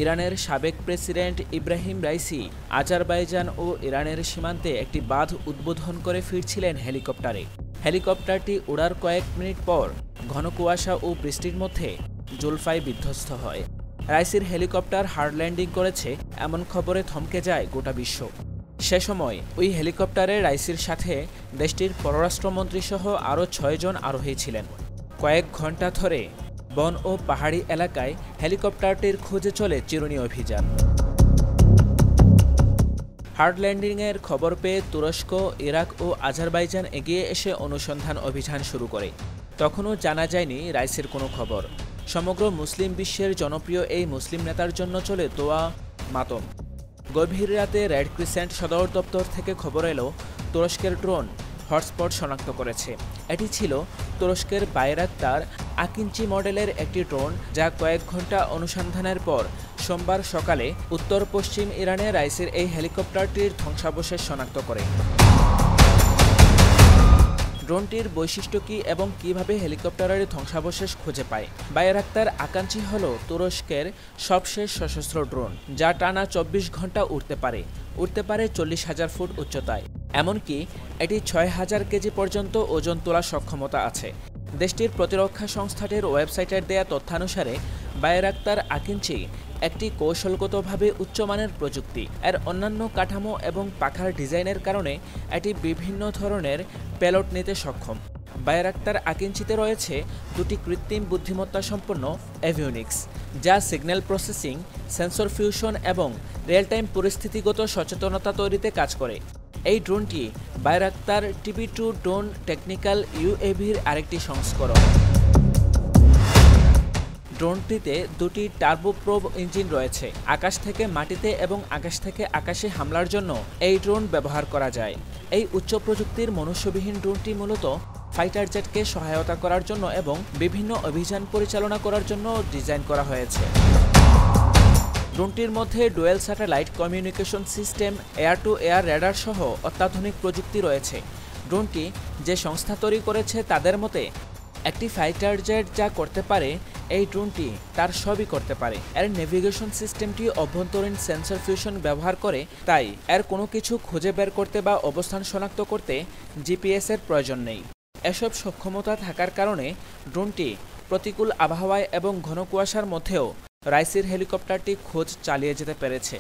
ইরানের সাবেক president Ebrahim Raisi Azerbaijan ও ইরানের সীমান্তে একটি বাঁধ উদ্বোধন করে ফিরছিলেন হেলিকপ্টারে। হেলিকপ্টারটি ওড়ার কয়েক মিনিট পর ঘন কুয়াশা ও বৃষ্টির মধ্যে জুলফায় বিধ্বস্ত হয়। রাইসির হেলিকপ্টার হার্ড ল্যান্ডিং করেছে এমন খবরে থমকে যায় গোটা বিশ্ব। সে সময় ওই হেলিকপ্টারে রাইসির সাথে দেশটির পররাষ্ট্রমন্ত্রী সহ আরও ৬ জন আরোহী ছিলেন। কয়েক ঘণ্টা ধরে বন ও পাহাড়ি এলাকায় হেলিকপ্টারটির খোঁজে চলে চিরুনি অভিযান। হার্ড ল্যান্ডিংয়ের খবর পেয়ে তুরস্ক, ইরাক ও আজারবাইজান এগিয়ে এসে অনুসন্ধান অভিযান শুরু করে। তখনও জানা যায়নি রাইসির কোনো খবর। সমগ্র মুসলিম বিশ্বের জনপ্রিয় এই মুসলিম নেতার জন্য চলে দোয়া মাতম। গভীর রাতে রেড ক্রিসেন্ট সদর দপ্তর থেকে খবর এলো তুরস্কের ড্রোন হটস্পট শনাক্ত করেছে। এটি ছিল তুরস্কের বাইরাক্তার আকিঞ্চি মডেলের একটি ড্রোন, যা কয়েক ঘন্টা অনুসন্ধানের পর সোমবার সকালে উত্তর পশ্চিম ইরানে রাইসির এই হেলিকপ্টারটির ধ্বংসাবশেষ শনাক্ত করে। ড্রোনটির বৈশিষ্ট্য কী এবং কিভাবে হেলিকপ্টারের ধ্বংসাবশেষ খুঁজে পায়? বাইরাক্তার আকাঞ্চি হল তুরস্কের সবশেষ সশস্ত্র ড্রোন, যা টানা ২৪ ঘন্টা উড়তে পারে ৪০,০০০ ফুট উচ্চতায়। এমনকি এটি ৬,০০০ কেজি পর্যন্ত ওজন তোলার সক্ষমতা আছে। দেশটির প্রতিরক্ষা সংস্থাটির ওয়েবসাইটের দেয়া তথ্যানুসারে বাইরাক্তার আকিঞ্চি একটি কৌশলগতভাবে উচ্চমানের প্রযুক্তি। এর অন্যান্য কাঠামো এবং পাখার ডিজাইনের কারণে এটি বিভিন্ন ধরনের পেলোড নিতে সক্ষম। বাইরাক্তার আকিঞ্চিতে রয়েছে দুটি কৃত্রিম বুদ্ধিমত্তা সম্পন্ন এভিওনিক্স, যা সিগন্যাল প্রসেসিং, সেন্সর ফিউশন এবং রিয়েল টাইম পরিস্থিতিগত সচেতনতা তৈরিতে কাজ করে। এই ড্রোনটি বাইরাক্তার TB2 ড্রোন টেকনিক্যাল UAVর আরেকটি সংস্করণ। ড্রোনটিতে দুটি টার্বোপ্রোব ইঞ্জিন রয়েছে। আকাশ থেকে মাটিতে এবং আকাশ থেকে আকাশে হামলার জন্য এই ড্রোন ব্যবহার করা যায়। এই উচ্চ প্রযুক্তির মনুষ্যবিহীন ড্রোনটি মূলত ফাইটার জেটকে সহায়তা করার জন্য এবং বিভিন্ন অভিযান পরিচালনা করার জন্য ডিজাইন করা হয়েছে। ড্রোনটির মধ্যে dual satellite communication system, air to air radar সহ অত্যাধুনিক প্রযুক্তি রয়েছে। ড্রোনটি যে সংস্থা তৈরি করেছে তাদের মতে, একটি ফাইটার জেট যা করতে পারে এই ড্রোনটি তার সবই করতে পারে। এর নেভিগেশন সিস্টেমটি অভ্যন্তরীণ সেন্সর ফিউশন ব্যবহার করে, তাই এর কোনো কিছু খুঁজে বের করতে বা অবস্থান শনাক্ত করতে GPS এর প্রয়োজন নেই। এসব সক্ষমতা থাকার কারণে ড্রোনটি প্রতিকূল আবহাওয়ায় এবং ঘন কুয়াশার মধ্যেও রাইসির হেলিকপ্টারটি খোঁজ চালিয়ে যেতে পেরেছে।